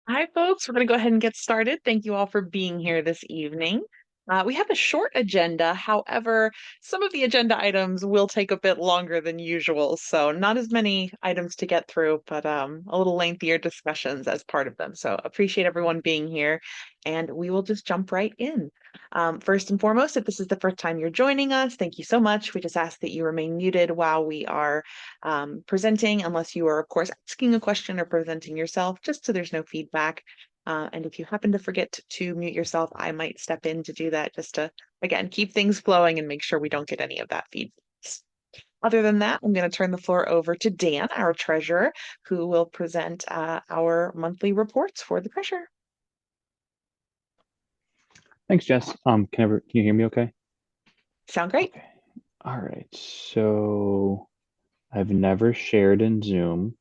Hi, folks. We're going to go ahead and get started. Thank you all for being here this evening. We have a short agenda. However, some of the agenda items will take a bit longer than usual. So, not as many items to get through, but a little lengthier discussions as part of them. So, appreciate everyone being here. And we will just jump right in. First and foremost, if this is the first time you're joining us, thank you so much. We just ask that you remain muted while we are presenting, unless you are, of course, asking a question or presenting yourself, just so there's no feedback. And if you happen to forget to mute yourself, I might step in to do that just to, again, keep things flowing and make sure we don't get any of that feedback. Other than that, I'm going to turn the floor over to Dan, our treasurer, who will present our monthly reports for the treasurer. Thanks, Jess. Can you hear me okay? Sound great? Okay. All right. So I've never shared in Zoom.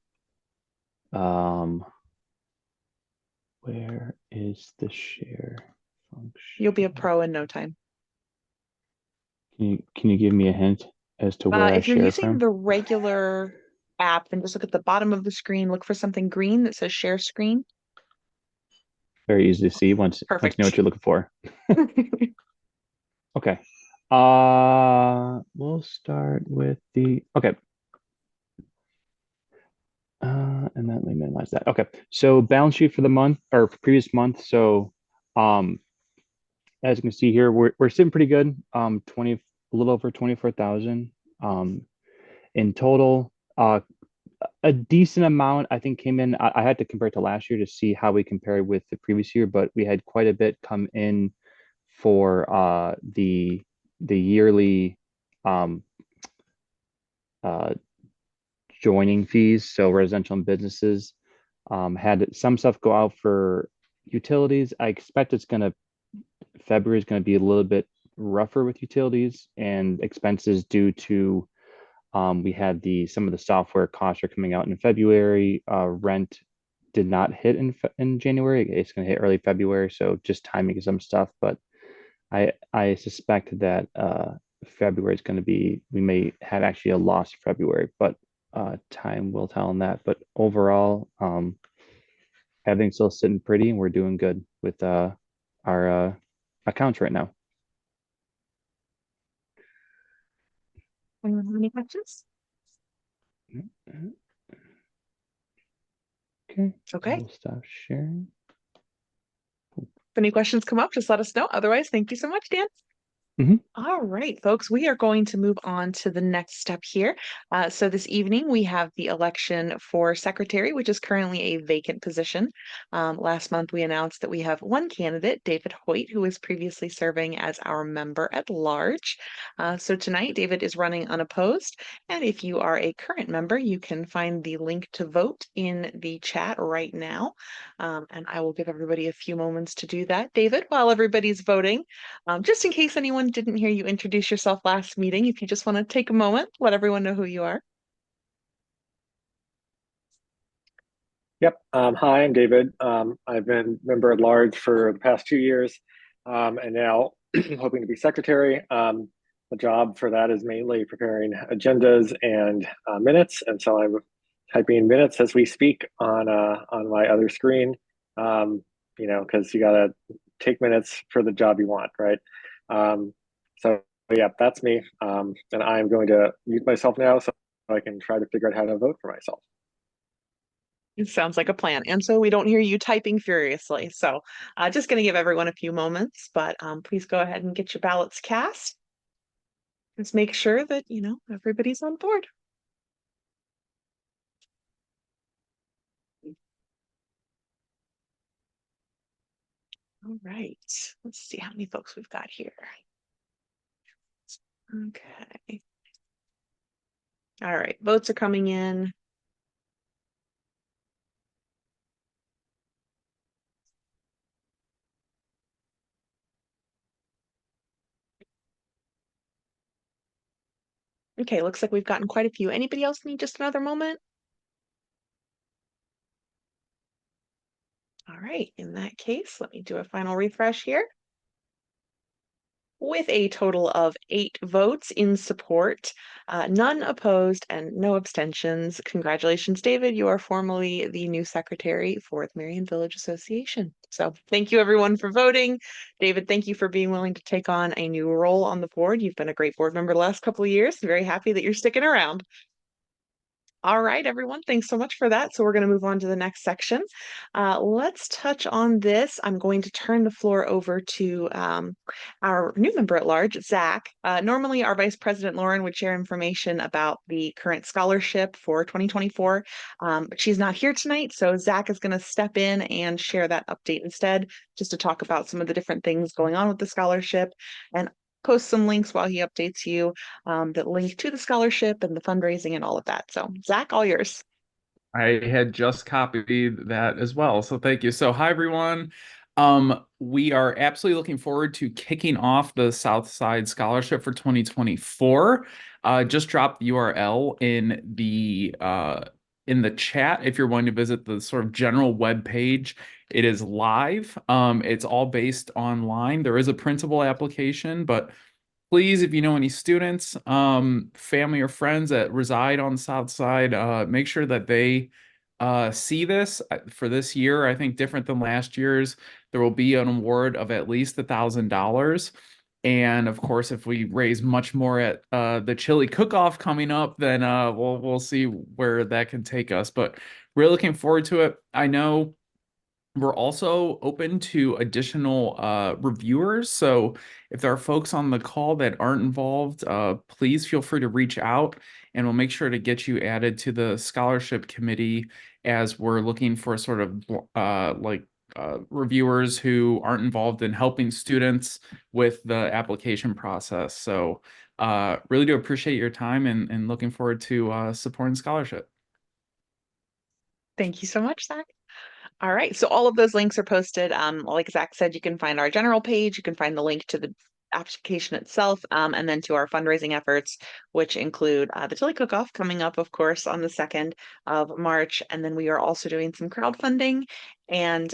Um, where is the share You'll be a function? pro in no time. Can you give me a hint as to where I If you're share using from? the regular app, then just look at the bottom of the screen, look for something green that says share screen. Very easy to see once you know what Perfect. you're looking for. Okay. We'll start with the okay. And then let me minimize that. Okay. So balance sheet for the month or previous month. So um as you can see here, we're sitting pretty good. 20 a little over 24,000 in total. A decent amount I think came in. I had to compare it to last year to see how we compared with the previous year, but we had quite a bit come in for the yearly um uh joining fees. So residential and businesses had some stuff go out for utilities. I expect February is going to be a little bit rougher with utilities and expenses due to we had some of the software costs are coming out in February. Rent did not hit in January. It's going to hit early February, so just timing some stuff. But I suspect that February is going to be we may have actually a lost February, but time will tell on that. But overall, everything's still sitting pretty, and we're doing good with our accounts right now. Anyone have any questions? Okay, I Okay. will stop sharing. If any questions come up, just let us know. Otherwise, thank you so much, Dan. Mhm. All right, folks, we are going to move on to the next step here. So this evening we have the election for secretary, which is currently a vacant position. Last month we announced that we have one candidate, David Hoyt, who was previously serving as our member at large. So tonight David is running unopposed. And if you are a current member, you can find the link to vote in the chat right now. And I will give everybody a few moments to do that. David, while everybody's voting, just in case anyone didn't hear you introduce yourself last meeting, if you just want to take a moment, let everyone know who you are. Yep. Hi, I'm David. I've been member at large for the past 2 years, and now hoping to be secretary. The job for that is mainly preparing agendas and minutes, and so I'm typing minutes as we speak on my other screen. Because you gotta take minutes for the job you want, right? So yeah, that's me. And I'm going to mute myself now so I can try to figure out how to vote for myself. It sounds like a plan. And so we don't hear you typing furiously. So just going to give everyone a few moments, but please go ahead and get your ballots cast. Let's make sure that, everybody's on board. All right. Let's see how many folks we've got here. Okay. All right. Votes are coming in. Okay. Looks like we've gotten quite a few. Anybody else need just another moment? All right. In that case, let me do a final refresh here. with a total of 8 votes in support, none opposed, and no abstentions. Congratulations, David. You are formally the new secretary for the Merion Village Association. So thank you everyone for voting. David, thank you for being willing to take on a new role on the board. You've been a great board member the last couple of years. Very happy that you're sticking around. All right, everyone, thanks so much for that. So we're going to move on to the next section. Let's touch on this. I'm going to turn the floor over to our new member at large, Zach. Normally, our Vice President, Lauren, would share information about the current scholarship for 2024, but she's not here tonight. So Zach is going to step in and share that update instead, just to talk about some of the different things going on with the scholarship and post some links while he updates you that link to the scholarship and the fundraising and all of that. So, Zach, all yours. I had just copied that as well. So thank you. So hi everyone. We are absolutely looking forward to kicking off the Southside Scholarship for 2024. Just dropped the URL in the chat if you're wanting to visit the sort of general web page. It is live. It's all based online. There is a printable application, but please, if you know any students, family or friends that reside on the South Side, make sure that they see this for this year. I think different than last year's, there will be an award of at least $1,000. And of course, if we raise much more at the chili cook-off coming up, then we'll see where that can take us. But really looking forward to it. I know we're also open to additional reviewers. So if there are folks on the call that aren't involved, please feel free to reach out and we'll make sure to get you added to the scholarship committee as we're looking for sort of reviewers who aren't involved in helping students with the application process. So really do appreciate your time and looking forward to supporting scholarship. Thank you so much, Zach. All right, so all of those links are posted. Like Zach said, you can find our general page, you can find the link to the application itself, and then to our fundraising efforts, which include the chili cook-off coming up, of course, on the 2nd of March. And then we are also doing some crowdfunding and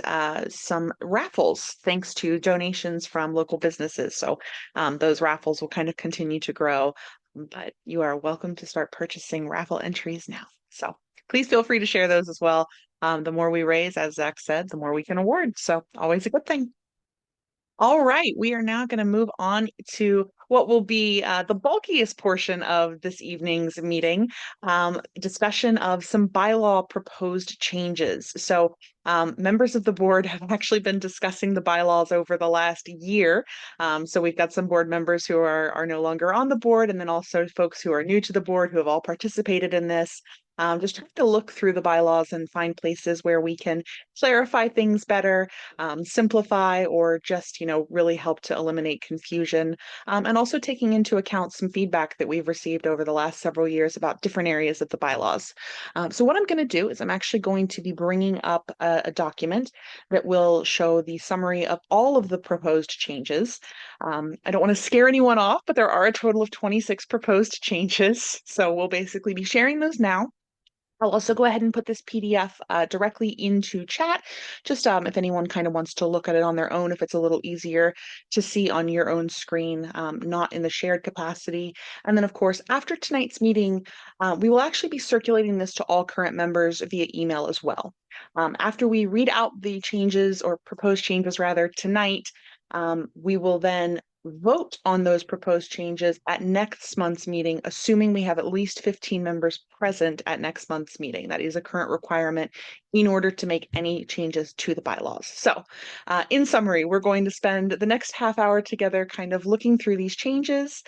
some raffles, thanks to donations from local businesses. So those raffles will kind of continue to grow, but you are welcome to start purchasing raffle entries now. So please feel free to share those as well. The more we raise, as Zach said, the more we can award. So always a good thing. All right, we are now going to move on to what will be the bulkiest portion of this evening's meeting, discussion of some bylaw proposed changes. So members of the board have actually been discussing the bylaws over the last year. So we've got some board members who are no longer on the board, and then also folks who are new to the board who have all participated in this. Just trying to look through the bylaws and find places where we can clarify things better, simplify, or just, really help to eliminate confusion. And also taking into account some feedback that we've received over the last several years about different areas of the bylaws. So what I'm going to do is I'm actually going to be bringing up a document that will show the summary of all of the proposed changes. I don't want to scare anyone off, but there are a total of 26 proposed changes. So we'll basically be sharing those now. I'll also go ahead and put this PDF directly into chat, just if anyone kind of wants to look at it on their own, if it's a little easier to see on your own screen, not in the shared capacity. And then, of course, after tonight's meeting, we will actually be circulating this to all current members via email as well. After we read out the changes, or proposed changes rather, tonight, we will then vote on those proposed changes at next month's meeting, assuming we have at least 15 members present at next month's meeting. That is a current requirement in order to make any changes to the bylaws. So in summary, we're going to spend the next half hour together kind of looking through these changes.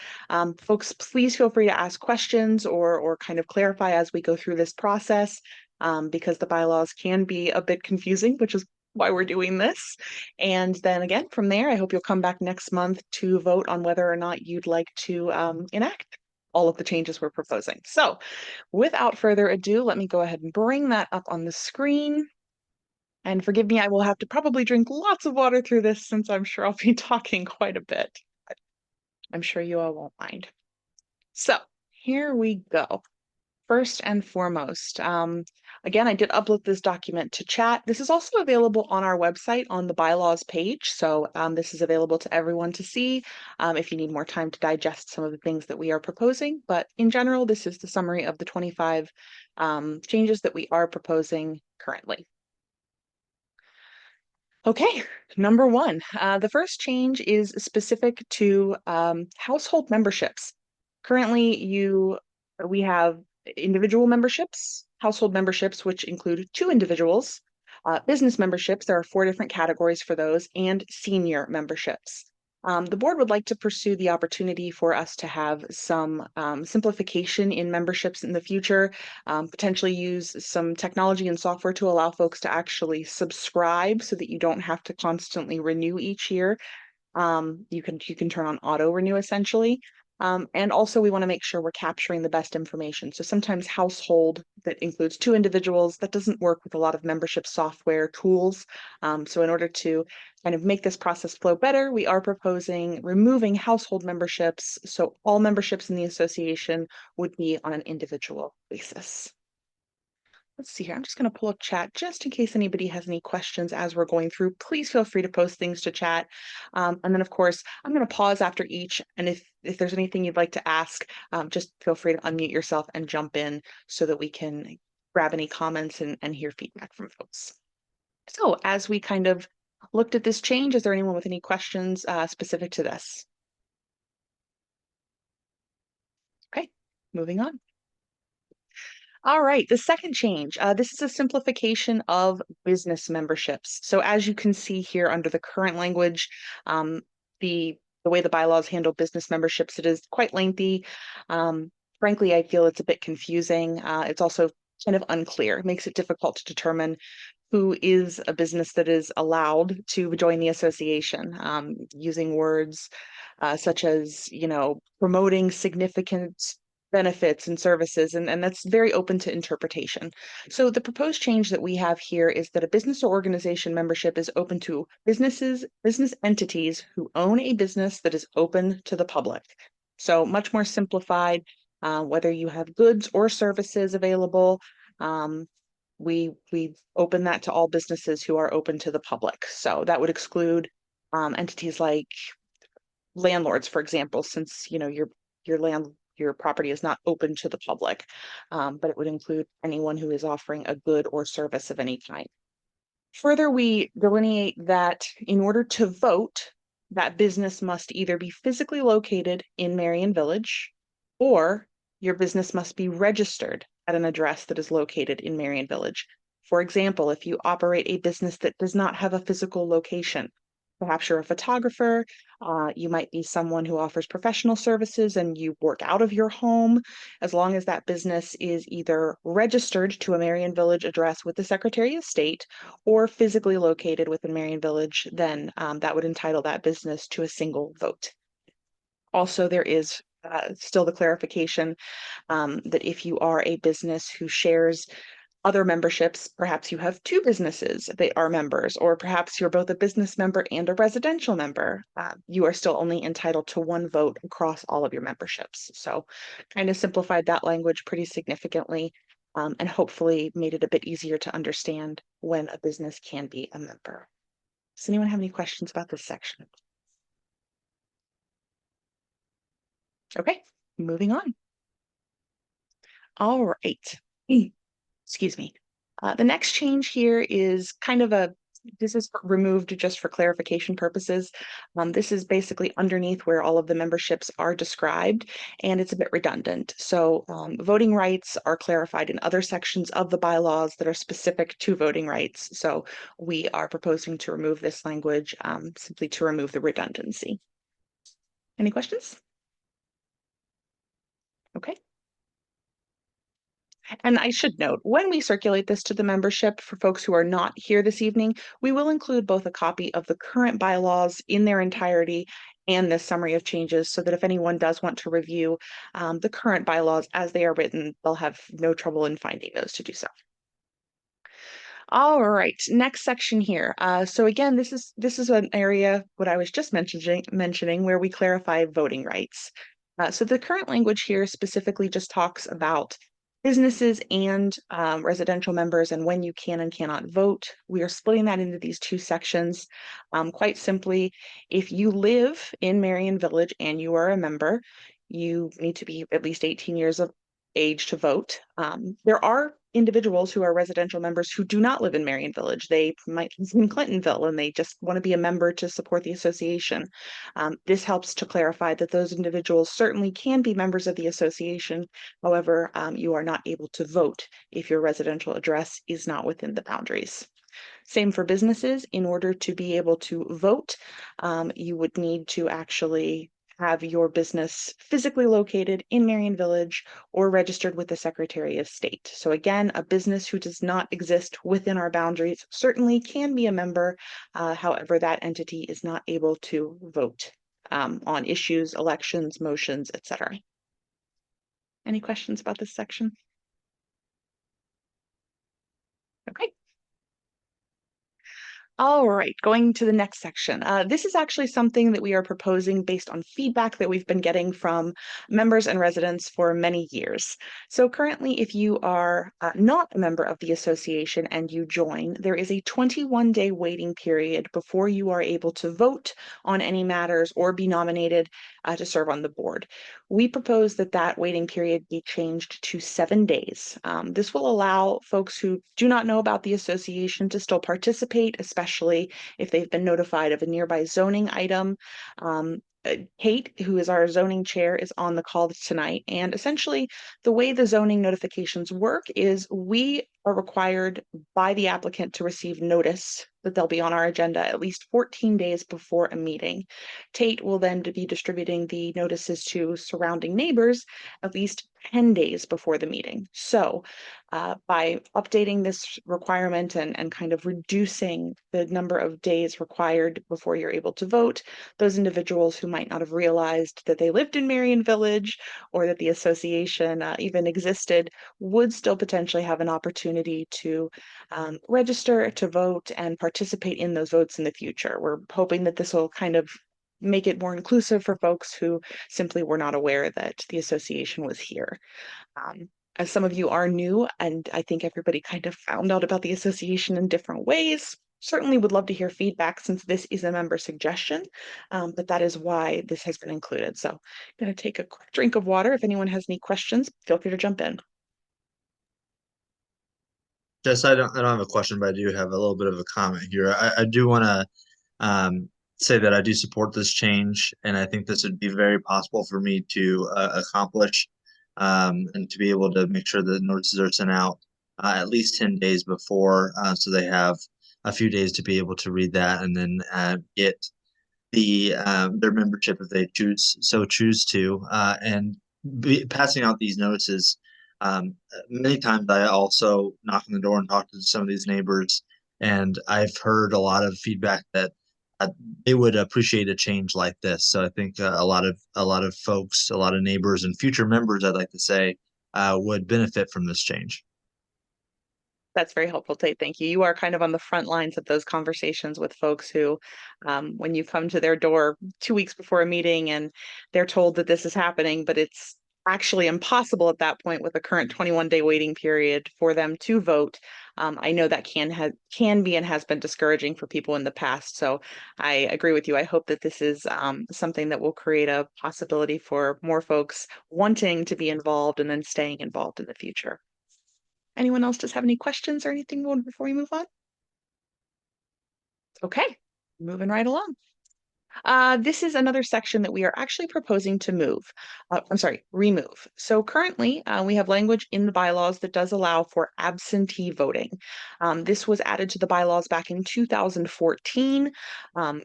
Folks, please feel free to ask questions or kind of clarify as we go through this process, because the bylaws can be a bit confusing, which is why we're doing this. And then again, from there, I hope you'll come back next month to vote on whether or not you'd like to enact all of the changes we're proposing. So without further ado, let me go ahead and bring that up on the screen. And forgive me, I will have to probably drink lots of water through this since I'm sure I'll be talking quite a bit. I'm sure you all won't mind. So here we go. First and foremost, Again, I did upload this document to chat. This is also available on our website on the bylaws page. So this is available to everyone to see if you need more time to digest some of the things that we are proposing. But in general, this is the summary of the 25 changes that we are proposing currently. Okay, number one, the first change is specific to household memberships. Currently, we have individual memberships, household memberships, which include 2 individuals, business memberships, there are 4 different categories for those, and senior memberships. The board would like to pursue the opportunity for us to have some simplification in memberships in the future, potentially use some technology and software to allow folks to actually subscribe so that you don't have to constantly renew each year. You can turn on auto renew essentially. And also we want to make sure we're capturing the best information. So sometimes household that includes 2 individuals, that doesn't work with a lot of membership software tools. So in order to kind of make this process flow better, we are proposing removing household memberships. So all memberships in the association would be on an individual basis. Let's see here. I'm just going to pull up chat just in case anybody has any questions as we're going through. Please feel free to post things to chat. And then, of course, I'm going to pause after each. And if there's anything you'd like to ask, just feel free to unmute yourself and jump in so that we can grab any comments and hear feedback from folks. So as we kind of looked at this change, is there anyone with any questions specific to this? Okay, moving on. All right, the second change, this is a simplification of business memberships. So as you can see here under the current language, the way the bylaws handle business memberships, it is quite lengthy. Frankly, I feel it's a bit confusing. It's also kind of unclear. It makes it difficult to determine who is a business that is allowed to join the association, using words such as, promoting significant benefits and services, and that's very open to interpretation. So the proposed change that we have here is that a business or organization membership is open to business entities who own a business that is open to the public. So much more simplified, whether you have goods or services available, we open that to all businesses who are open to the public. So that would exclude entities like landlords, for example, since your property is not open to the public, but it would include anyone who is offering a good or service of any kind. Further, we delineate that in order to vote, that business must either be physically located in Merion Village, or your business must be registered at an address that is located in Merion Village. For example, if you operate a business that does not have a physical location, perhaps you're a photographer, you might be someone who offers professional services and you work out of your home. As long as that business is either registered to a Merion Village address with the Secretary of State or physically located within Merion Village, then that would entitle that business to a single vote. Also, there is still the clarification that if you are a business who shares other memberships, perhaps you have 2 businesses that are members, or perhaps you're both a business member and a residential member, you are still only entitled to 1 vote across all of your memberships. So kind of simplified that language pretty significantly, and hopefully made it a bit easier to understand when a business can be a member. Does anyone have any questions about this section? Okay, moving on. All right. Excuse me. The next change here is this is removed just for clarification purposes. This is basically underneath where all of the memberships are described, and it's a bit redundant. So voting rights are clarified in other sections of the bylaws that are specific to voting rights. So we are proposing to remove this language simply to remove the redundancy. Any questions? Okay. And I should note, when we circulate this to the membership for folks who are not here this evening, we will include both a copy of the current bylaws in their entirety and this summary of changes so that if anyone does want to review the current bylaws as they are written, they'll have no trouble in finding those to do so. All right, next section here. So again, this is an area, what I was just mentioning where we clarify voting rights. So the current language here specifically just talks about businesses and residential members and when you can and cannot vote. We are splitting that into these two sections. Quite simply, if you live in Merion Village and you are a member, you need to be at least 18 years of age to vote. There are individuals who are residential members who do not live in Merion Village. They might live in Clintonville and they just want to be a member to support the association. This helps to clarify that those individuals certainly can be members of the association. However, you are not able to vote if your residential address is not within the boundaries. Same for businesses. In order to be able to vote, you would need to actually have your business physically located in Merion Village or registered with the Secretary of State. So again, a business who does not exist within our boundaries certainly can be a member. However, that entity is not able to vote on issues, elections, motions, etc. Any questions about this section? Okay. All right, going to the next section. This is actually something that we are proposing based on feedback that we've been getting from members and residents for many years. So currently, if you are not a member of the association and you join, there is a 21-day waiting period before you are able to vote on any matters or be nominated to serve on the board. We propose that that waiting period be changed to 7 days. This will allow folks who do not know about the association to still participate, especially if they've been notified of a nearby zoning item. Kate, who is our zoning chair, is on the call tonight. And essentially, the way the zoning notifications work is we are required by the applicant to receive notice that they'll be on our agenda at least 14 days before a meeting. Tate will then be distributing the notices to surrounding neighbors at least 10 days before the meeting. So by updating this requirement and kind of reducing the number of days required before you're able to vote, those individuals who might not have realized that they lived in Merion Village or that the association even existed would still potentially have an opportunity to register to vote and participate in those votes in the future. We're hoping that this will kind of make it more inclusive for folks who simply were not aware that the association was here. As some of you are new, and I think everybody kind of found out about the association in different ways, certainly would love to hear feedback since this is a member suggestion, but that is why this has been included. So I'm going to take a quick drink of water. If anyone has any questions, feel free to jump in. Jess, I don't have a question, but I do have a little bit of a comment here. I do want to say that I do support this change, and I think this would be very possible for me to accomplish, and to be able to make sure that notices are sent out at least 10 days before, so they have a few days to be able to read that and then get their membership if they choose to, and passing out these notices. Many times I also knock on the door and talk to some of these neighbors, and I've heard a lot of feedback that they would appreciate a change like this. So I think a lot of folks, a lot of neighbors, and future members, I'd like to say, would benefit from this change. That's very helpful, Tate. Thank you. You are kind of on the front lines of those conversations with folks who, when you come to their door 2 weeks before a meeting and they're told that this is happening, but it's actually impossible at that point with the current 21-day waiting period for them to vote. I know that can be and has been discouraging for people in the past. So I agree with you. I hope that this is something that will create a possibility for more folks wanting to be involved and then staying involved in the future. Anyone else just have any questions or anything before we move on? Okay, moving right along. This is another section that we are actually proposing to remove. So currently, we have language in the bylaws that does allow for absentee voting. This was added to the bylaws back in 2014.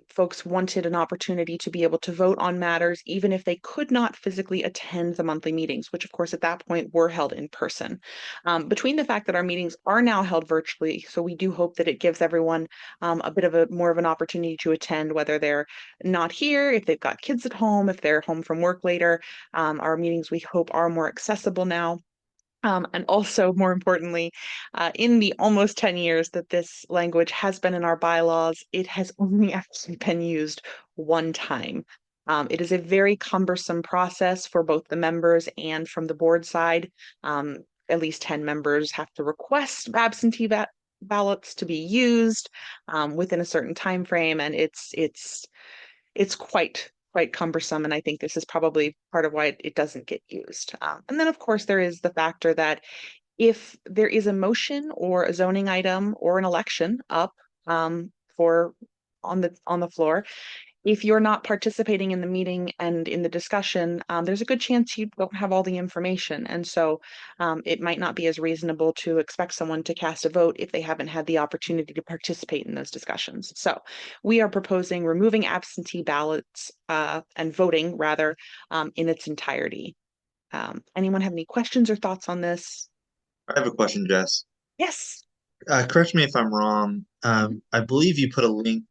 Folks wanted an opportunity to be able to vote on matters, even if they could not physically attend the monthly meetings, which of course at that point were held in person. Between the fact that our meetings are now held virtually, so we do hope that it gives everyone a bit of more of an opportunity to attend, whether they're not here, if they've got kids at home, if they're home from work later. Our meetings, we hope, are more accessible now. And also, more importantly, in the almost 10 years that this language has been in our bylaws, it has only actually been used one time. It is a very cumbersome process for both the members and from the board side. at least 10 members have to request absentee ballots to be used within a certain time frame, and it's quite cumbersome, and I think this is probably part of why it doesn't get used. And then, of course, there is the factor that if there is a motion or a zoning item or an election up for on the floor, if you're not participating in the meeting and in the discussion, there's a good chance you don't have all the information. And so it might not be as reasonable to expect someone to cast a vote if they haven't had the opportunity to participate in those discussions. So we are proposing removing absentee ballots and voting rather in its entirety. Anyone have any questions or thoughts on this? I have a question, Jess. Yes. Correct me if I'm wrong. I believe you put a link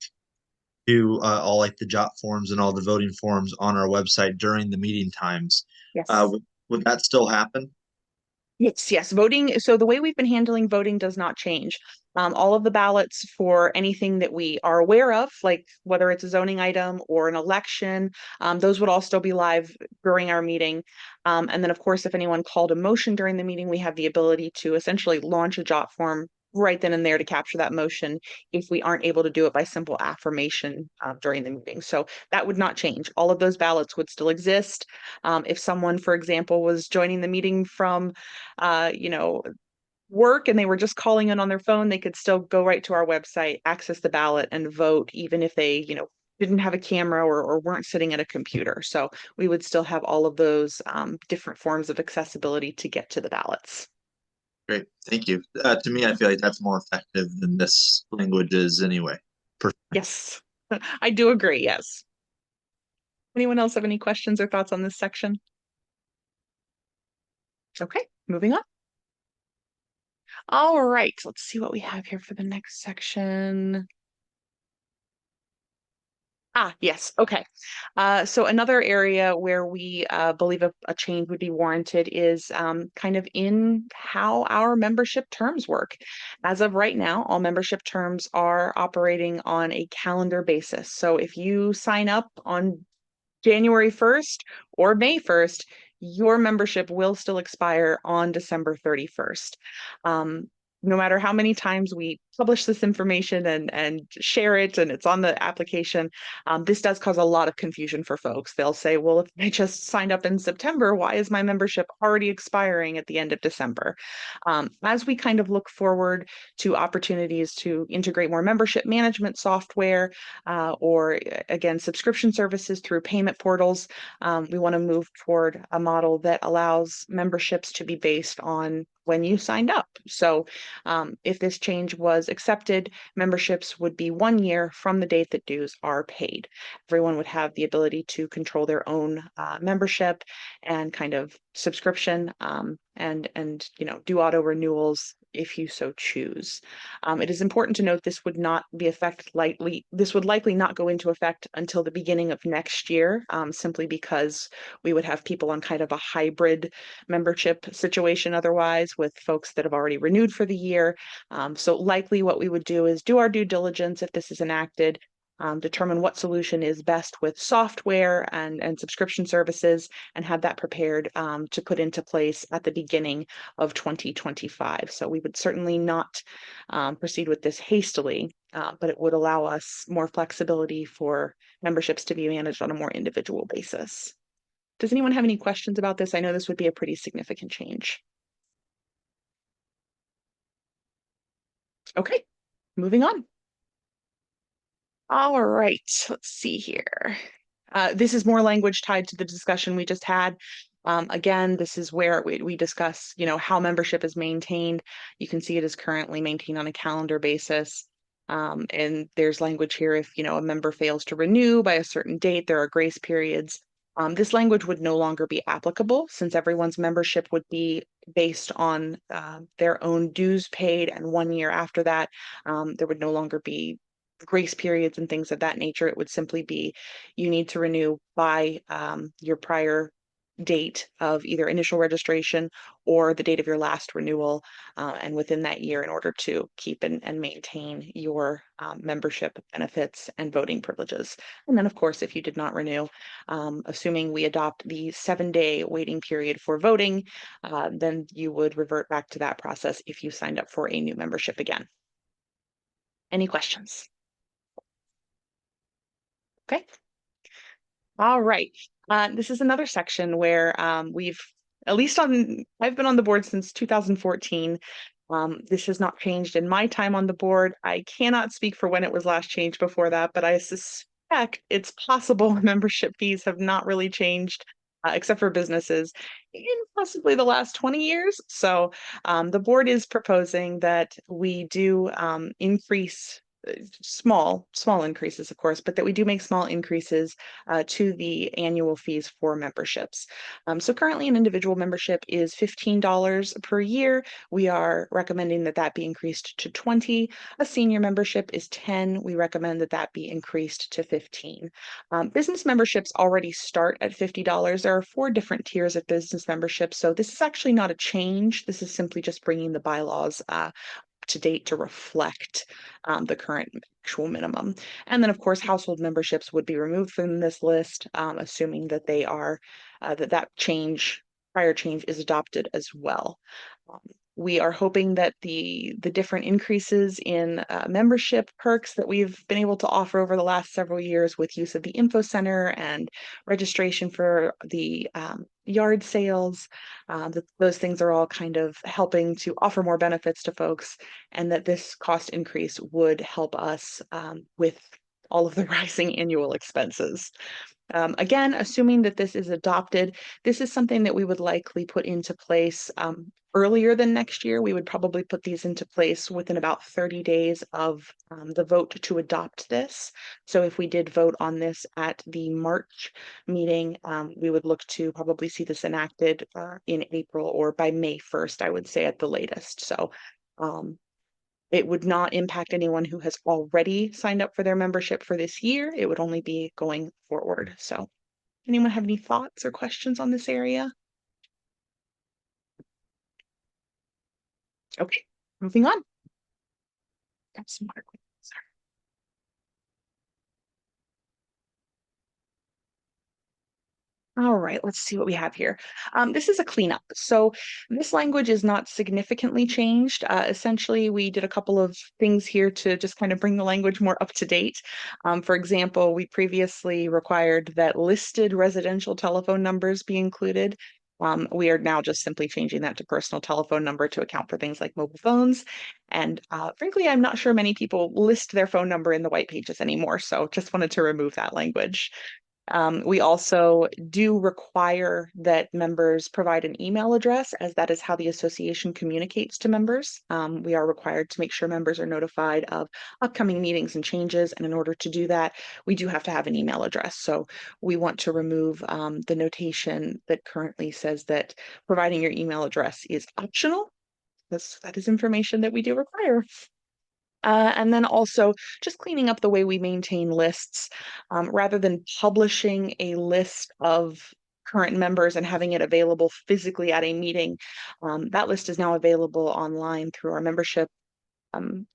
to all like the jot forms and all the voting forms on our website during the meeting times. Yes. Would that still happen? Yes. Voting. So the way we've been handling voting does not change. All of the ballots for anything that we are aware of, like whether it's a zoning item or an election, those would all still be live during our meeting. And then, of course, if anyone called a motion during the meeting, we have the ability to essentially launch a jot form right then and there to capture that motion if we aren't able to do it by simple affirmation during the meeting. So that would not change. All of those ballots would still exist. If someone, for example, was joining the meeting from work and they were just calling in on their phone, they could still go right to our website, access the ballot and vote, even if they, didn't have a camera or weren't sitting at a computer. So we would still have all of those different forms of accessibility to get to the ballots. Great, thank you. To me, I feel like that's more effective than this language is anyway. Yes, I do agree. Yes. Anyone else have any questions or thoughts on this section? Okay, moving on. All right, let's see what we have here for the next section. Yes. Okay. So another area where we believe a change would be warranted is kind of in how our membership terms work. As of right now, all membership terms are operating on a calendar basis. So if you sign up on January 1st or May 1st, your membership will still expire on December 31st. No matter how many times we publish this information and share it and it's on the application, this does cause a lot of confusion for folks. They'll say, well, if I just signed up in September, why is my membership already expiring at the end of December? As we kind of look forward to opportunities to integrate more membership management software or again, subscription services through payment portals, we want to move toward a model that allows memberships to be based on when you signed up. So if this change was accepted, memberships would be 1 year from the date that dues are paid. Everyone would have the ability to control their own membership and kind of subscription and do auto renewals if you so choose. It is important to note this would not be this would likely not go into effect until the beginning of next year, simply because we would have people on kind of a hybrid membership situation otherwise with folks that have already renewed for the year. So likely what we would do is do our due diligence if this is enacted, determine what solution is best with software and subscription services, and have that prepared to put into place at the beginning of 2025. So we would certainly not proceed with this hastily, but it would allow us more flexibility for memberships to be managed on a more individual basis. Does anyone have any questions about this? I know this would be a pretty significant change. Okay, moving on. All right, let's see here. This is more language tied to the discussion we just had. Again, this is where we discuss, how membership is maintained. You can see it is currently maintained on a calendar basis. And there's language here if, a member fails to renew by a certain date, there are grace periods. This language would no longer be applicable since everyone's membership would be based on their own dues paid, and 1 year after that, there would no longer be grace periods and things of that nature. It would simply be you need to renew by your prior date of either initial registration or the date of your last renewal, and within that year in order to keep and maintain your membership benefits and voting privileges. And then, of course, if you did not renew, assuming we adopt the 7-day waiting period for voting, then you would revert back to that process if you signed up for a new membership again. Any questions? Okay. All right. This is another section where I've been on the board since 2014. This has not changed in my time on the board. I cannot speak for when it was last changed before that, but I suspect it's possible membership fees have not really changed, except for businesses, in possibly the last 20 years. So the board is proposing that we do increase small increases, of course, but that we do make small increases to the annual fees for memberships. So currently an individual membership is $15 per year. We are recommending that that be increased to 20. A senior membership is 10. We recommend that that be increased to 15. Business memberships already start at $50. There are 4 different tiers of business memberships. So this is actually not a change. This is simply just bringing the bylaws to date to reflect the current actual minimum. And then, of course, household memberships would be removed from this list, assuming that they are prior change is adopted as well. We are hoping that the different increases in membership perks that we've been able to offer over the last several years with use of the info center and registration for the yard sales, those things are all kind of helping to offer more benefits to folks, and that this cost increase would help us with all of the rising annual expenses. Again, assuming that this is adopted, this is something that we would likely put into place earlier than next year. We would probably put these into place within about 30 days of the vote to adopt this. So if we did vote on this at the March meeting, we would look to probably see this enacted in April or by May 1st, I would say at the latest. So it would not impact anyone who has already signed up for their membership for this year. It would only be going forward. So anyone have any thoughts or questions on this area? Okay, moving on. Got some water. Sorry. All right, let's see what we have here. This is a cleanup. So this language is not significantly changed. Essentially, we did a couple of things here to just kind of bring the language more up to date. For example, we previously required that listed residential telephone numbers be included. We are now just simply changing that to personal telephone number to account for things like mobile phones. And frankly, I'm not sure many people list their phone number in the white pages anymore. So just wanted to remove that language. We also do require that members provide an email address, as that is how the association communicates to members. We are required to make sure members are notified of upcoming meetings and changes. And in order to do that, we do have to have an email address. So we want to remove the notation that currently says that providing your email address is optional. That is information that we do require. And then also just cleaning up the way we maintain lists, rather than publishing a list of current members and having it available physically at a meeting. That list is now available online through our membership, sorry,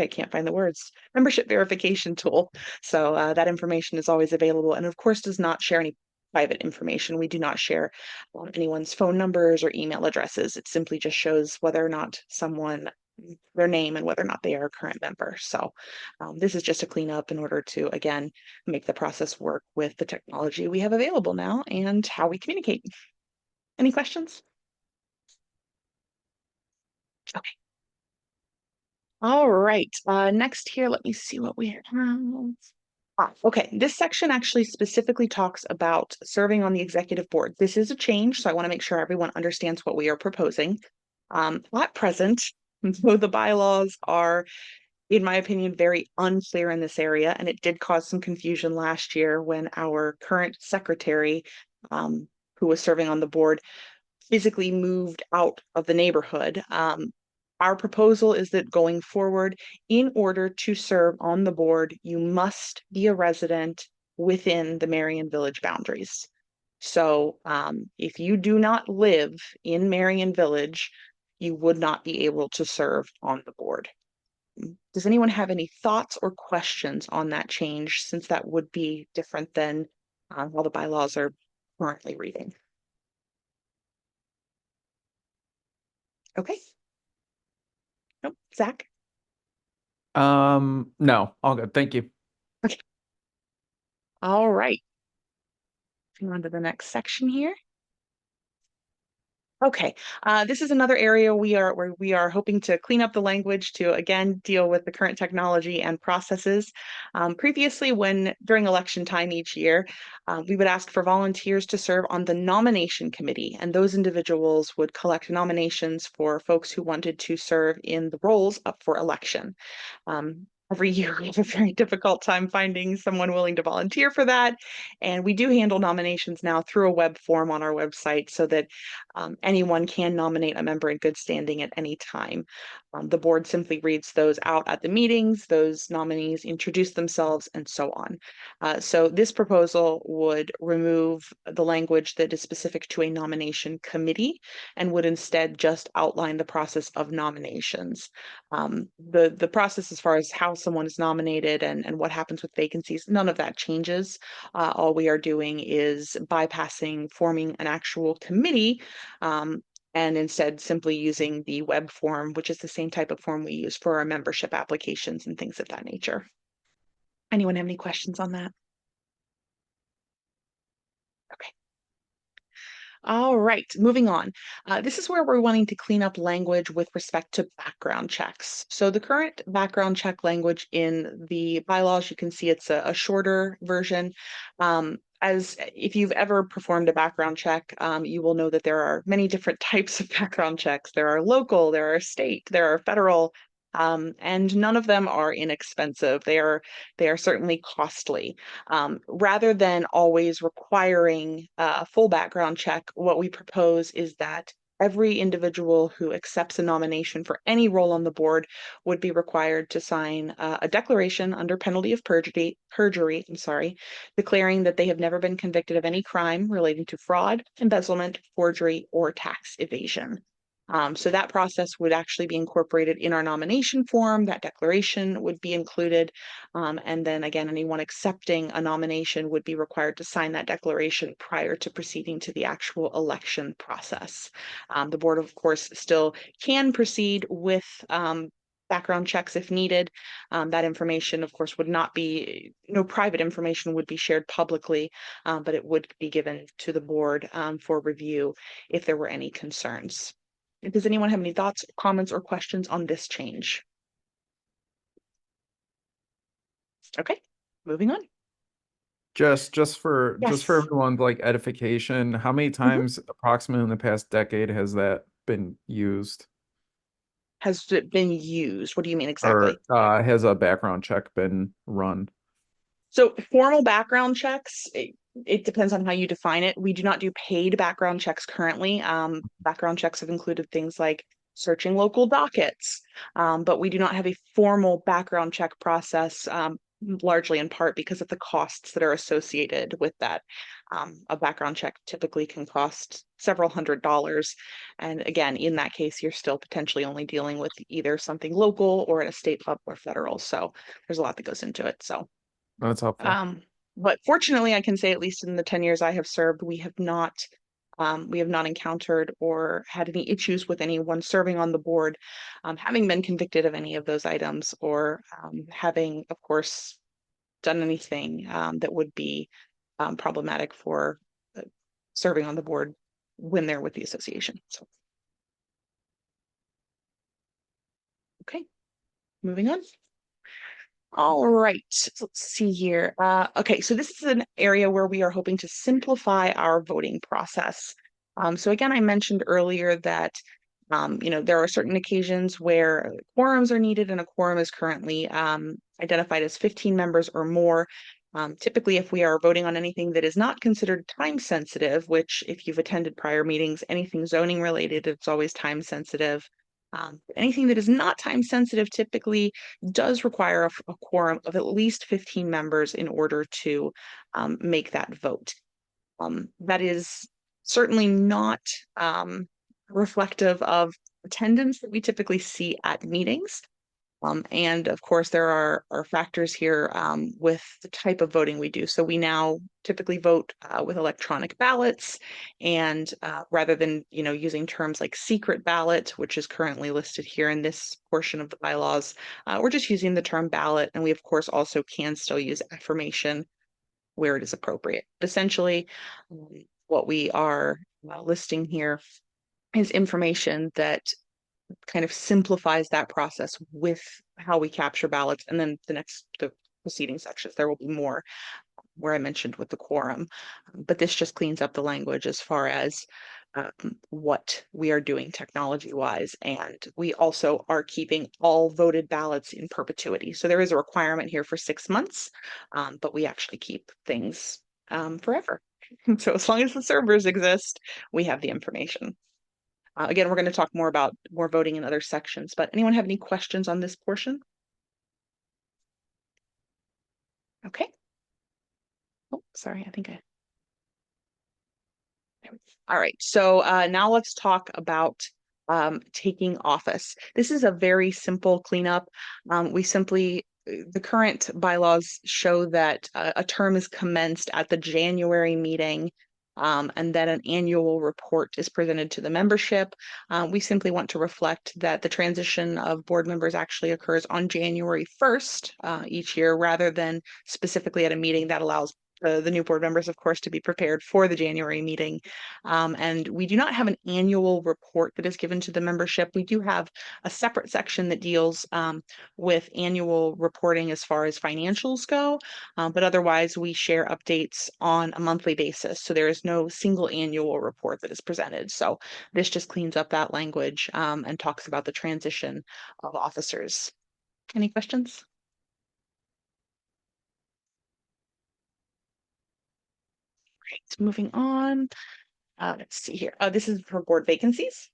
I can't find the words, membership verification tool. So that information is always available, and of course does not share any private information. We do not share anyone's phone numbers or email addresses. It simply just shows whether or not their name and whether or not they are a current member. So this is just a cleanup in order to, again, make the process work with the technology we have available now and how we communicate. Any questions? Okay. All right. Next here, let me see what we have. Okay, this section actually specifically talks about serving on the executive board. This is a change, so I want to make sure everyone understands what we are proposing. At present, though the bylaws are, in my opinion, very unclear in this area, and it did cause some confusion last year when our current secretary, who was serving on the board, physically moved out of the neighborhood. Our proposal is that going forward, in order to serve on the board, you must be a resident within the Merion Village boundaries. So if you do not live in Merion Village, you would not be able to serve on the board. Does anyone have any thoughts or questions on that change, since that would be different than how the bylaws are currently reading? Okay. Nope. Zach? No, all good. Thank you. All right. Moving on to the next section here. Okay, this is another area where we are hoping to clean up the language to again deal with the current technology and processes. Previously, during election time each year, we would ask for volunteers to serve on the nomination committee, and those individuals would collect nominations for folks who wanted to serve in the roles up for election. Every year we have a very difficult time finding someone willing to volunteer for that. And we do handle nominations now through a web form on our website so that anyone can nominate a member in good standing at any time. The board simply reads those out at the meetings, those nominees introduce themselves, and so on. So this proposal would remove the language that is specific to a nomination committee and would instead just outline the process of nominations. The process as far as how someone is nominated and what happens with vacancies, none of that changes. All we are doing is bypassing forming an actual committee and instead simply using the web form, which is the same type of form we use for our membership applications and things of that nature. Anyone have any questions on that? Okay. All right, moving on. This is where we're wanting to clean up language with respect to background checks. So the current background check language in the bylaws, you can see it's a shorter version. As if you've ever performed a background check, you will know that there are many different types of background checks. There are local, there are state, there are federal, and none of them are inexpensive. They are certainly costly. Rather than always requiring a full background check, what we propose is that every individual who accepts a nomination for any role on the board would be required to sign a declaration under penalty of perjury, declaring that they have never been convicted of any crime relating to fraud, embezzlement, forgery, or tax evasion. So that process would actually be incorporated in our nomination form. That declaration would be included. And then again, anyone accepting a nomination would be required to sign that declaration prior to proceeding to the actual election process. The board, of course, still can proceed with background checks if needed. That information, of course, would not be, no private information would be shared publicly, but it would be given to the board for review if there were any concerns. Does anyone have any thoughts, comments, or questions on this change? Okay, moving on. Just for Yes. everyone's like edification, how many times approximately in the past decade has that been used? Has it been used? What do you mean exactly? Or has a background check been run? So formal background checks, it depends on how you define it. We do not do paid background checks currently. Background checks have included things like searching local dockets, but we do not have a formal background check process, largely in part because of the costs that are associated with that. A background check typically can cost several $100s. And again, in that case, you're still potentially only dealing with either something local or at a state level or federal. So there's a lot that goes into it. So That's helpful. but fortunately, I can say at least in the 10 years I have served, we have not encountered or had any issues with anyone serving on the board, having been convicted of any of those items or having, of course, done anything that would be problematic for serving on the board when they're with the association. So, okay, moving on. All right, let's see here. Okay, so this is an area where we are hoping to simplify our voting process. So again, I mentioned earlier that there are certain occasions where quorums are needed, and a quorum is currently identified as 15 members or more. Typically, if we are voting on anything that is not considered time sensitive, which if you've attended prior meetings, anything zoning related, it's always time sensitive. Anything that is not time sensitive typically does require a quorum of at least 15 members in order to make that vote. That is certainly not reflective of attendance that we typically see at meetings. And of course, there are factors here with the type of voting we do. So we now typically vote with electronic ballots, and rather than using terms like secret ballot, which is currently listed here in this portion of the bylaws, we're just using the term ballot. And we of course also can still use affirmation where it is appropriate. But essentially, what we are listing here is information that kind of simplifies that process with how we capture ballots. And then the preceding sections, there will be more where I mentioned with the quorum. But this just cleans up the language as far as what we are doing technology wise. And we also are keeping all voted ballots in perpetuity. So there is a requirement here for 6 months, but we actually keep things forever. So as long as the servers exist, we have the information. Again, we're going to talk more about more voting in other sections, but anyone have any questions on this portion? Okay. Oh, sorry, I think all right, so now let's talk about taking office. This is a very simple cleanup. The current bylaws show that a term is commenced at the January meeting, and then an annual report is presented to the membership. We simply want to reflect that the transition of board members actually occurs on January 1st each year, rather than specifically at a meeting that allows the new board members, of course, to be prepared for the January meeting. And we do not have an annual report that is given to the membership. We do have a separate section that deals with annual reporting as far as financials go, but otherwise we share updates on a monthly basis. So there is no single annual report that is presented. So this just cleans up that language and talks about the transition of officers. Any questions? Right, moving on. Let's see here. This is for board vacancies.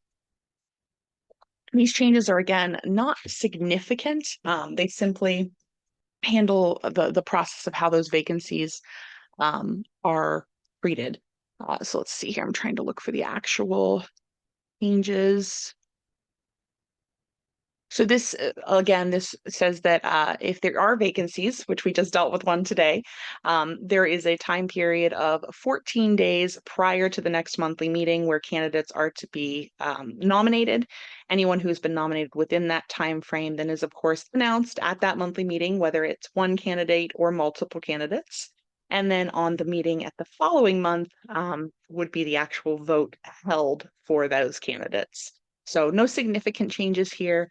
These changes are, again, not significant. They simply handle the process of how those vacancies are treated. So let's see here. I'm trying to look for the actual changes. So this, again, this says that if there are vacancies, which we just dealt with one today, there is a time period of 14 days prior to the next monthly meeting where candidates are to be nominated. Anyone who's been nominated within that time frame then is, of course, announced at that monthly meeting, whether it's one candidate or multiple candidates. And then on the meeting at the following month would be the actual vote held for those candidates. So no significant changes here,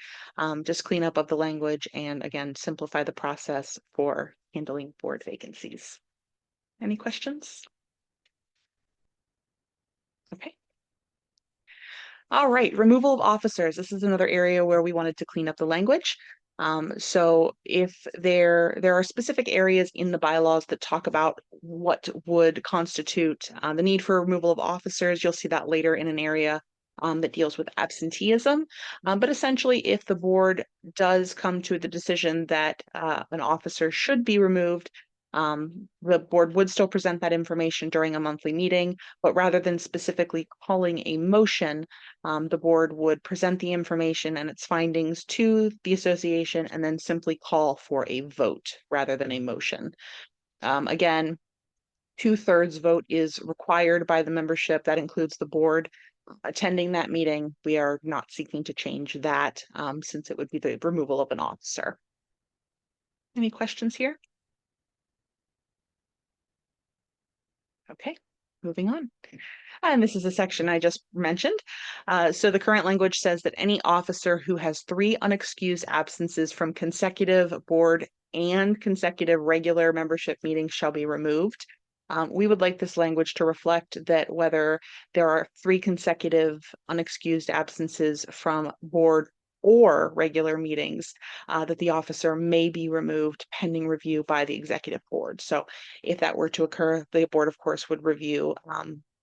just clean up of the language and again, simplify the process for handling board vacancies. Any questions? Okay. All right, removal of officers. This is another area where we wanted to clean up the language. So if there are specific areas in the bylaws that talk about what would constitute the need for removal of officers, you'll see that later in an area that deals with absenteeism. But essentially, if the board does come to the decision that an officer should be removed, the board would still present that information during a monthly meeting, but rather than specifically calling a motion, the board would present the information and its findings to the association and then simply call for a vote rather than a motion. Again, 2/3 vote is required by the membership. That includes the board attending that meeting. We are not seeking to change that since it would be the removal of an officer. Any questions here? Okay, moving on. And this is a section I just mentioned. So the current language says that any officer who has 3 unexcused absences from consecutive board and consecutive regular membership meetings shall be removed. We would like this language to reflect that whether there are 3 consecutive unexcused absences from board or regular meetings, that the officer may be removed pending review by the executive board. So if that were to occur, the board, of course, would review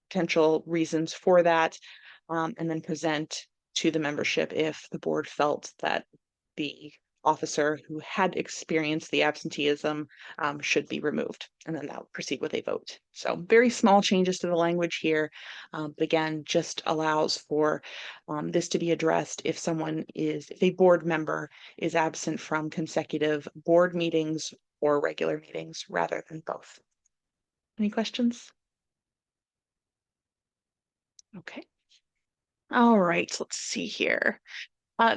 potential reasons for that and then present to the membership if the board felt that the officer who had experienced the absenteeism should be removed, and then that would proceed with a vote. So very small changes to the language here, but again, just allows for this to be addressed if if a board member is absent from consecutive board meetings or regular meetings rather than both. Any questions? Okay. All right, let's see here.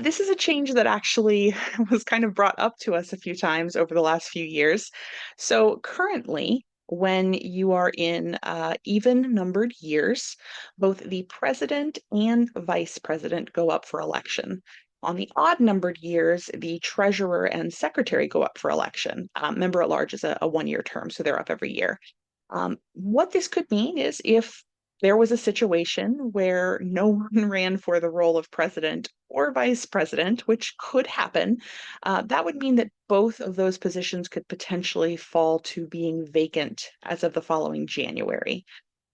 This is a change that actually was kind of brought up to us a few times over the last few years. So currently, when you are in even numbered years, both the president and vice president go up for election. On the odd numbered years, the treasurer and secretary go up for election. Member at large is a one-year term, so they're up every year. What this could mean is if there was a situation where no one ran for the role of president or vice president, which could happen, that would mean that both of those positions could potentially fall to being vacant as of the following January.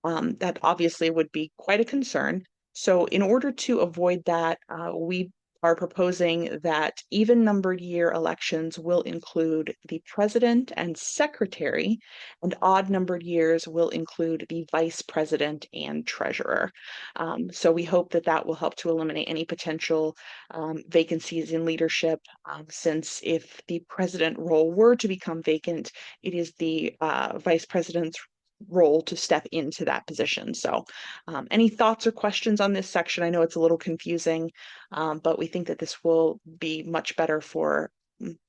That obviously would be quite a concern. So, in order to avoid that, we are proposing that even numbered year elections will include the president and secretary, and odd numbered years will include the vice president and treasurer. So, we hope that that will help to eliminate any potential vacancies in leadership, since if the president role were to become vacant, it is the vice president's role to step into that position. So any thoughts or questions on this section? I know it's a little confusing, but we think that this will be much better for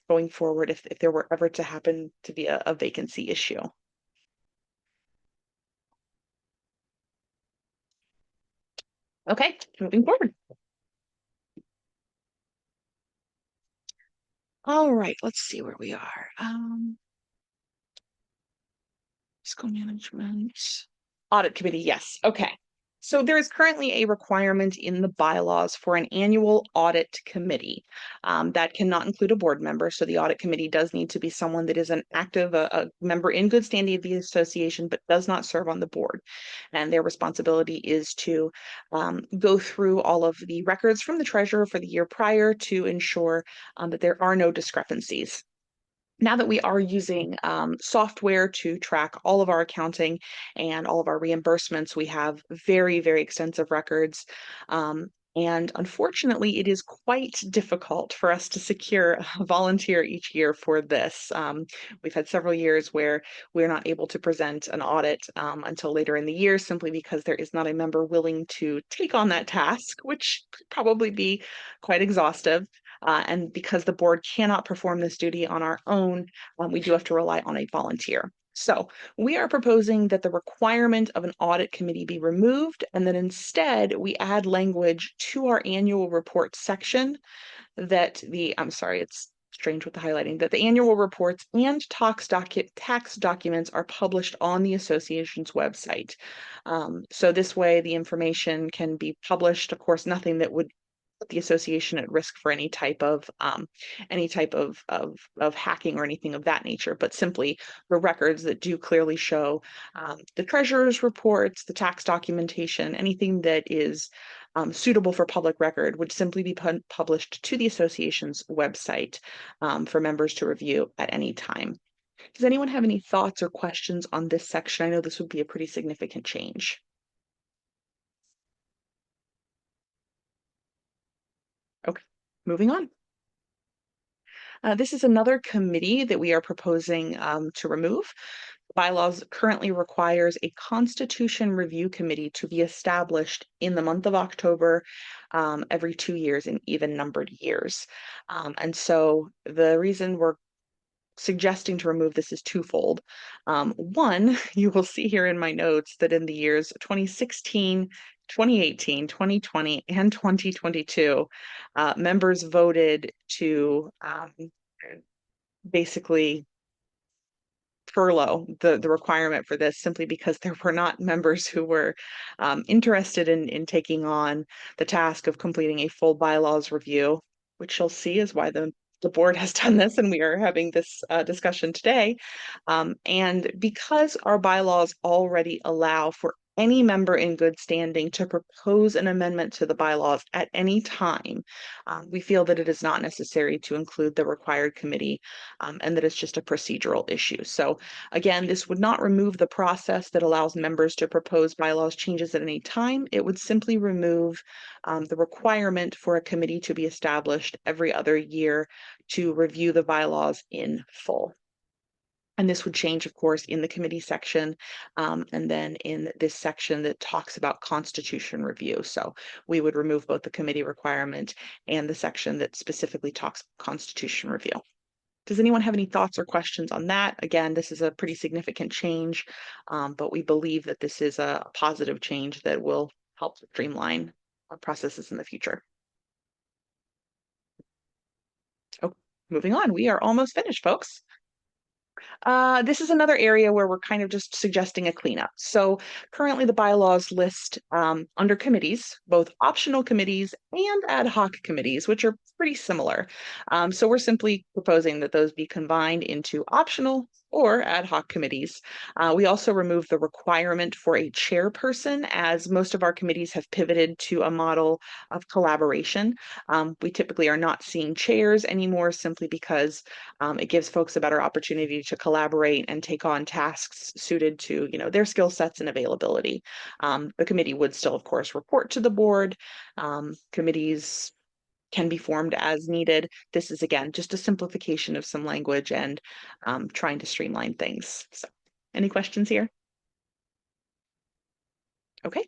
going forward if there were ever to happen to be a vacancy issue. Okay, moving forward. All right, let's see where we are. Fiscal management. Audit committee, yes. Okay. So there is currently a requirement in the bylaws for an annual audit committee that cannot include a board member. So the audit committee does need to be someone that is an active, a member in good standing of the association, but does not serve on the board. And their responsibility is to go through all of the records from the treasurer for the year prior to ensure that there are no discrepancies. Now that we are using software to track all of our accounting and all of our reimbursements, we have very, very extensive records. And unfortunately, it is quite difficult for us to secure a volunteer each year for this. We've had several years where we're not able to present an audit until later in the year simply because there is not a member willing to take on that task, which could probably be quite exhaustive. And because the board cannot perform this duty on our own, we do have to rely on a volunteer. So we are proposing that the requirement of an audit committee be removed, and that instead we add language to our annual report section that I'm sorry, it's strange with the highlighting, that the annual reports and tax documents are published on the association's website. So this way the information can be published. Of course, nothing that would put the association at risk for any type of hacking or anything of that nature, but simply the records that do clearly show the treasurer's reports, the tax documentation, anything that is suitable for public record would simply be published to the association's website for members to review at any time. Does anyone have any thoughts or questions on this section? I know this would be a pretty significant change. Okay, moving on. This is another committee that we are proposing to remove. Bylaws currently requires a Constitution Review Committee to be established in the month of October every 2 years in even numbered years. And so the reason we're suggesting to remove this is twofold. One, you will see here in my notes that in the years 2016, 2018, 2020, and 2022, members voted to basically furlough the requirement for this simply because there were not members who were interested in taking on the task of completing a full bylaws review, which you'll see is why the board has done this and we are having this discussion today. And because our bylaws already allow for any member in good standing to propose an amendment to the bylaws at any time. We feel that it is not necessary to include the required committee, and that it's just a procedural issue. So again, this would not remove the process that allows members to propose bylaws changes at any time. It would simply remove the requirement for a committee to be established every other year to review the bylaws in full. And this would change, of course, in the committee section, and then in this section that talks about constitution review. So we would remove both the committee requirement and the section that specifically talks constitution review. Does anyone have any thoughts or questions on that? Again, this is a pretty significant change, but we believe that this is a positive change that will help streamline our processes in the future. Oh, moving on. We are almost finished, folks. This is another area where we're kind of just suggesting a cleanup. So currently the bylaws list under committees, both optional committees and ad hoc committees, which are pretty similar. So we're simply proposing that those be combined into optional or ad hoc committees. We also remove the requirement for a chairperson, as most of our committees have pivoted to a model of collaboration. We typically are not seeing chairs anymore simply because it gives folks a better opportunity to collaborate and take on tasks suited to, their skill sets and availability. The committee would still, of course, report to the board. Committees can be formed as needed. This is, again, just a simplification of some language and trying to streamline things. So, any questions here? Okay.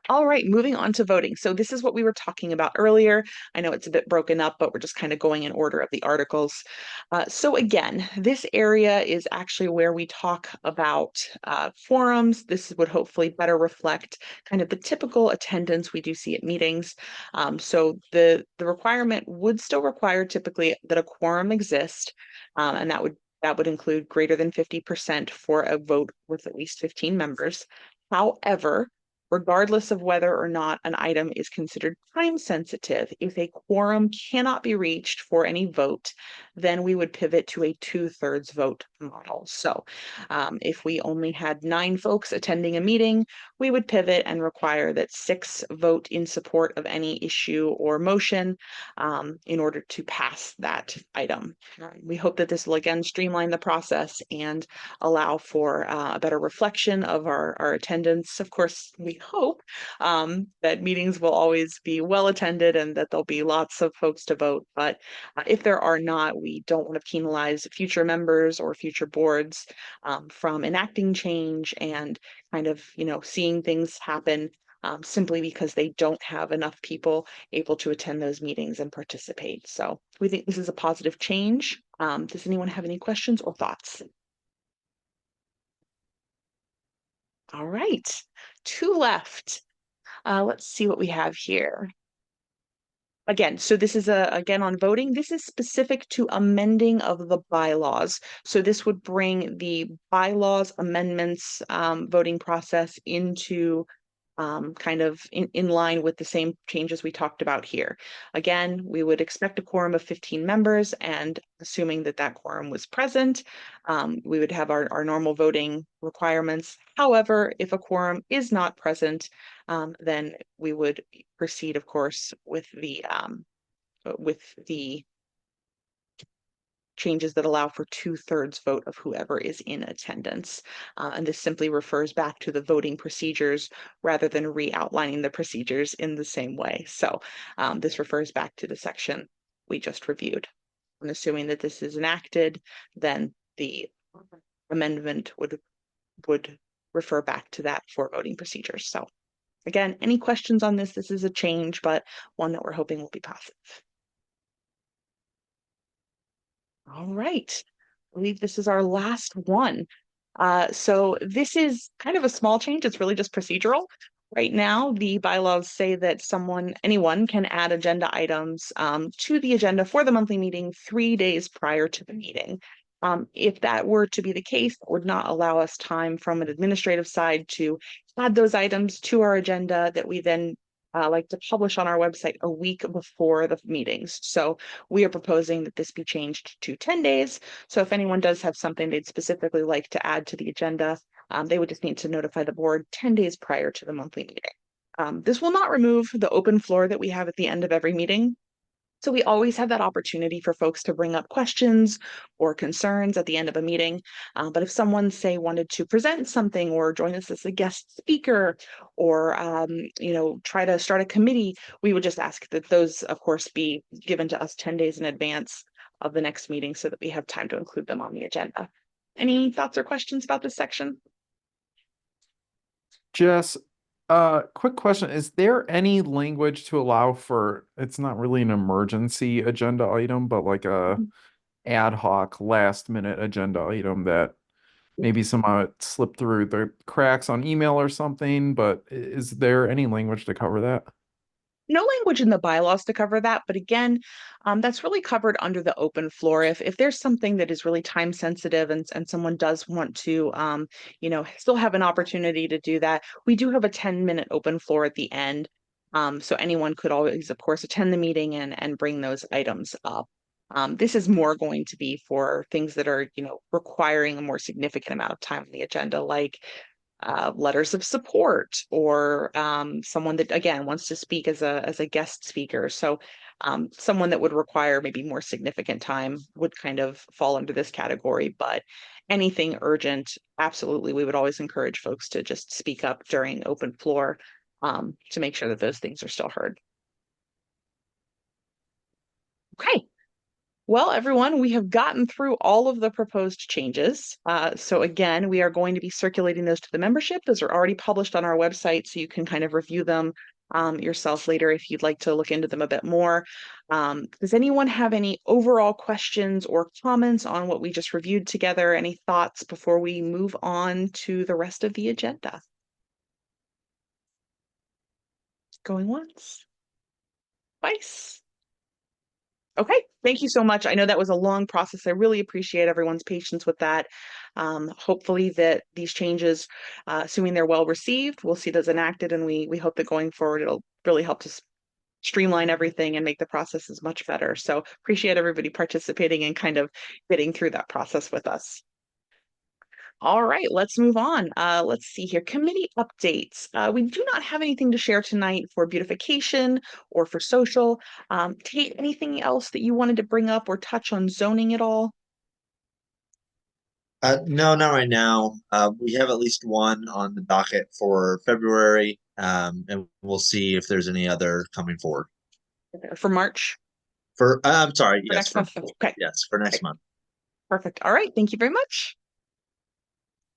All right, moving on to voting. So this is what we were talking about earlier. I know it's a bit broken up, but we're just kind of going in order of the articles. So again, this area is actually where we talk about forums. This would hopefully better reflect kind of the typical attendance we do see at meetings. So the requirement would still require typically that a quorum exist, and that would include greater than 50% for a vote with at least 15 members. However, regardless of whether or not an item is considered time sensitive, if a quorum cannot be reached for any vote, then we would pivot to a 2/3 vote model. So if we only had 9 folks attending a meeting, we would pivot and require that 6 vote in support of any issue or motion in order to pass that item. We hope that this will again streamline the process and allow for a better reflection of our attendance. Of course, we hope that meetings will always be well attended and that there'll be lots of folks to vote. But if there are not, we don't want to penalize future members or future boards from enacting change and kind of, seeing things happen simply because they don't have enough people able to attend those meetings and participate. So we think this is a positive change. Does anyone have any questions or thoughts? All right, 2 left. Let's see what we have here. Again, so this is again on voting. This is specific to amending of the bylaws. So this would bring the bylaws amendments voting process into kind of in line with the same changes we talked about here. Again, we would expect a quorum of 15 members, and assuming that that quorum was present, we would have our normal voting requirements. However, if a quorum is not present, then we would proceed, of course, with the changes that allow for 2/3 vote of whoever is in attendance. And this simply refers back to the voting procedures rather than re-outlining the procedures in the same way. So this refers back to the section we just reviewed. And assuming that this is enacted, then the amendment would refer back to that for voting procedures. So again, any questions on this? This is a change, but one that we're hoping will be positive. All right, I believe this is our last one. So this is kind of a small change. It's really just procedural. Right now, the bylaws say that anyone can add agenda items to the agenda for the monthly meeting 3 days prior to the meeting. If that were to be the case, it would not allow us time from an administrative side to add those items to our agenda that we then like to publish on our website a week before the meetings. So we are proposing that this be changed to 10 days. So if anyone does have something they'd specifically like to add to the agenda, They would just need to notify the board 10 days prior to the monthly meeting. This will not remove the open floor that we have at the end of every meeting. So we always have that opportunity for folks to bring up questions or concerns at the end of a meeting. But if someone, say, wanted to present something or join us as a guest speaker or, try to start a committee, we would just ask that those, of course, be given to us 10 days in advance of the next meeting so that we have time to include them on the agenda. Any thoughts or questions about this section? Jess, quick question. Is there any language to allow for, it's not really an emergency agenda item, but like a ad hoc last minute agenda item that maybe somehow it slipped through the cracks on email or something, but is there any language to cover that? No language in the bylaws to cover that, but again, that's really covered under the open floor. If there's something that is really time sensitive and someone does want to, still have an opportunity to do that, we do have a 10-minute open floor at the end. So anyone could always, of course, attend the meeting and bring those items up. This is more going to be for things that are, requiring a more significant amount of time on the agenda, like letters of support or someone that again wants to speak as a guest speaker. So someone that would require maybe more significant time would kind of fall under this category. But anything urgent, absolutely, we would always encourage folks to just speak up during open floor to make sure that those things are still heard. Okay. Well, everyone, we have gotten through all of the proposed changes. So again, we are going to be circulating those to the membership. Those are already published on our website, so you can kind of review them yourself later if you'd like to look into them a bit more. Does anyone have any overall questions or comments on what we just reviewed together? Any thoughts before we move on to the rest of the agenda? Going once, twice. Okay, thank you so much. I know that was a long process. I really appreciate everyone's patience with that. Hopefully that these changes, assuming they're well received, we'll see those enacted, and we hope that going forward, it'll really help to streamline everything and make the processes much better. So appreciate everybody participating and kind of getting through that process with us. All right, let's move on. Let's see here. Committee updates. We do not have anything to share tonight for beautification or for social. Kate, anything else that you wanted to bring up or touch on zoning at all? No, not right now. We have at least one on the docket for February, and we'll see if there's any other coming forward. For March? I'm sorry, For yes, next month? Okay. yes, for next month. Perfect. All right, thank you very much.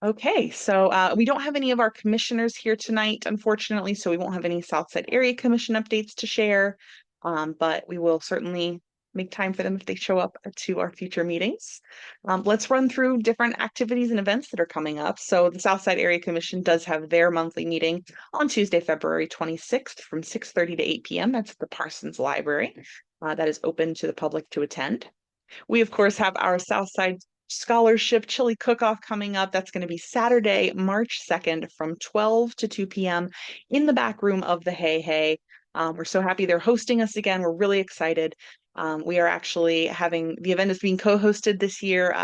Okay, so we don't have any of our commissioners here tonight, unfortunately, so we won't have any Southside Area Commission updates to share, but we will certainly make time for them if they show up to our future meetings. Let's run through different activities and events that are coming up. So the Southside Area Commission does have their monthly meeting on Tuesday, February 26th from 6:30 to 8 p.m. That's at the Parsons Library. That is open to the public to attend. We, of course, have our Southside Scholarship Chili Cook-Off coming up. That's going to be Saturday, March 2nd from 12 to 2 p.m. in the back room of the Hey Hey. We're so happy they're hosting us again. We're really excited. We are actually having, the event is being co-hosted this year.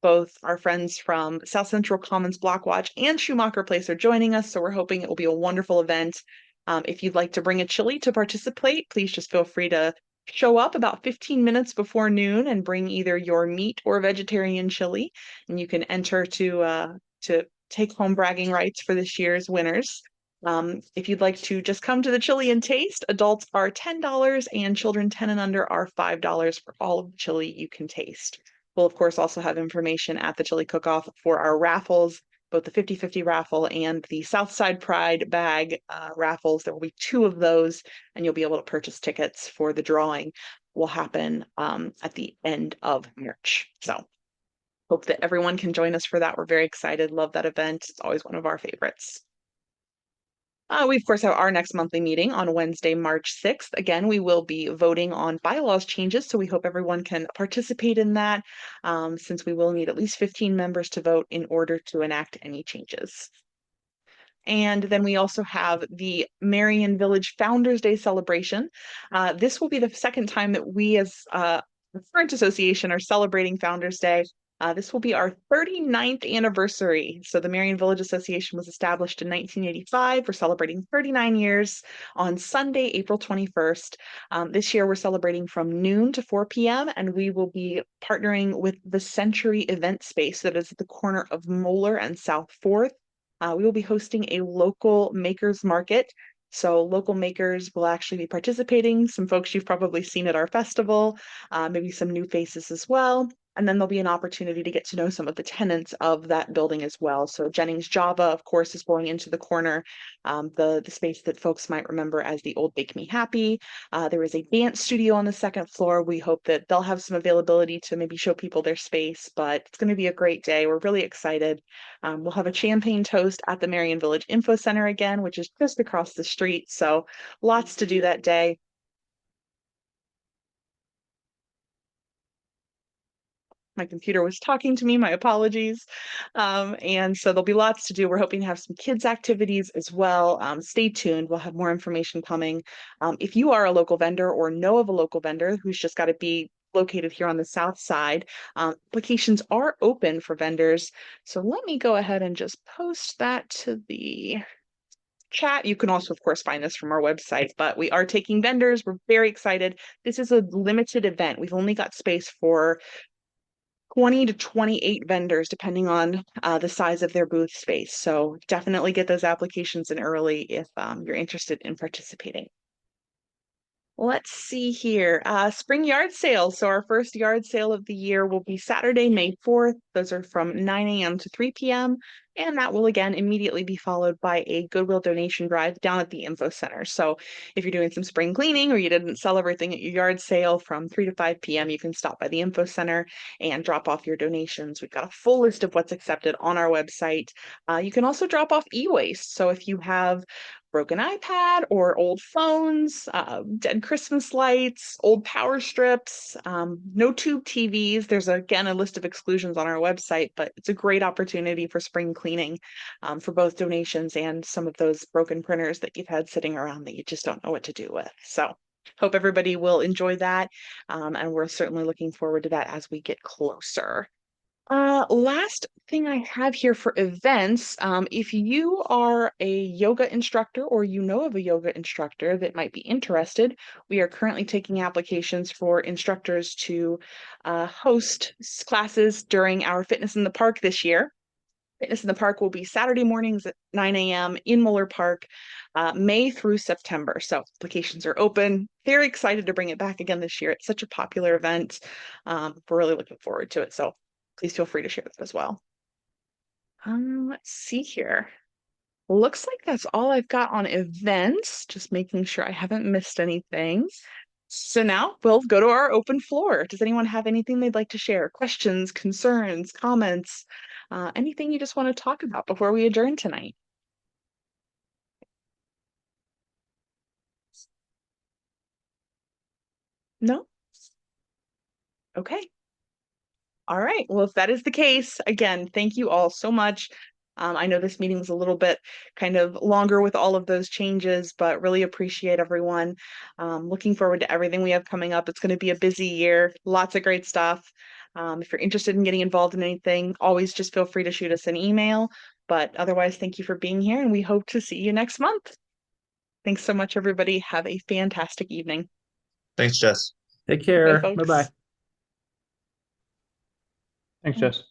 Both our friends from South Central Commons Block Watch and Schumacher Place are joining us, so we're hoping it will be a wonderful event. If you'd like to bring a chili to participate, please just feel free to show up about 15 minutes before noon and bring either your meat or vegetarian chili, and you can enter to take home bragging rights for this year's winners. If you'd like to just come to the chili and taste, adults are $10 and children 10 and under are $5 for all of the chili you can taste. We'll, of course, also have information at the Chili Cook-Off for our raffles, both the 50/50 raffle and the Southside Pride bag raffles. There will be 2 of those, and you'll be able to purchase tickets for the drawing. Will happen at the end of March. So hope that everyone can join us for that. We're very excited. Love that event. It's always one of our favorites. We, of course, have our next monthly meeting on Wednesday, March 6th. Again, we will be voting on bylaws changes, so we hope everyone can participate in that, since we will need at least 15 members to vote in order to enact any changes. And then we also have the Merion Village Founders Day celebration. This will be the second time that we as a current association are celebrating Founders Day. This will be our 39th anniversary. So the Merion Village Association was established in 1985. We're celebrating 39 years on Sunday, April 21st. This year we're celebrating from noon to 4 p.m. and we will be partnering with the Century Event Space that is at the corner of Moeller and South 4th. We will be hosting a local makers market. So local makers will actually be participating. Some folks you've probably seen at our festival, maybe some new faces as well. And then there'll be an opportunity to get to know some of the tenants of that building as well. So Jennings Java, of course, is going into the corner, the space that folks might remember as the old Bake Me Happy. There is a dance studio on the second floor. We hope that they'll have some availability to maybe show people their space, but it's going to be a great day. We're really excited. We'll have a champagne toast at the Merion Village Info Center again, which is just across the street. So lots to do that day. My computer was talking to me, my apologies. And so there'll be lots to do. We're hoping to have some kids activities as well. Stay tuned, we'll have more information coming. If you are a local vendor or know of a local vendor who's just got to be located here on the south side, applications are open for vendors. So let me go ahead and just post that to the chat. You can also, of course, find this from our website, but we are taking vendors. We're very excited. This is a limited event. We've only got space for 20 to 28 vendors, depending on the size of their booth space. So definitely get those applications in early if you're interested in participating. Let's see here. Spring yard sale. So our first yard sale of the year will be Saturday, May 4th. Those are from 9 a.m. to 3 p.m. And that will again immediately be followed by a Goodwill donation drive down at the info center. So if you're doing some spring cleaning or you didn't sell everything at your yard sale from 3 to 5 p.m., you can stop by the info center and drop off your donations. We've got a full list of what's accepted on our website. You can also drop off e-waste. So if you have broken iPad or old phones, dead Christmas lights, old power strips, no tube TVs. There's again a list of exclusions on our website, but it's a great opportunity for spring cleaning for both donations and some of those broken printers that you've had sitting around that you just don't know what to do with. So hope everybody will enjoy that. And we're certainly looking forward to that as we get closer. Last thing I have here for events, if you are a yoga instructor or you know of a yoga instructor that might be interested, we are currently taking applications for instructors to host classes during our Fitness in the Park this year. Fitness in the Park will be Saturday mornings at 9 a.m. in Mueller Park, May through September. So applications are open. Very excited to bring it back again this year. It's such a popular event. We're really looking forward to it. So please feel free to share that as well. Let's see here. Looks like that's all I've got on events, just making sure I haven't missed anything. So now we'll go to our open floor. Does anyone have anything they'd like to share? Questions, concerns, comments, anything you just want to talk about before we adjourn tonight? No? Okay. All right. Well, if that is the case, again, thank you all so much. I know this meeting was a little bit kind of longer with all of those changes, but really appreciate everyone. Looking forward to everything we have coming up. It's going to be a busy year, lots of great stuff. If you're interested in getting involved in anything, always just feel free to shoot us an email. But otherwise, thank you for being here, and we hope to see you next month. Thanks so much, everybody. Have a fantastic evening. Thanks, Jess. Take care. Bye, folks. Bye-bye. Thanks, Jess.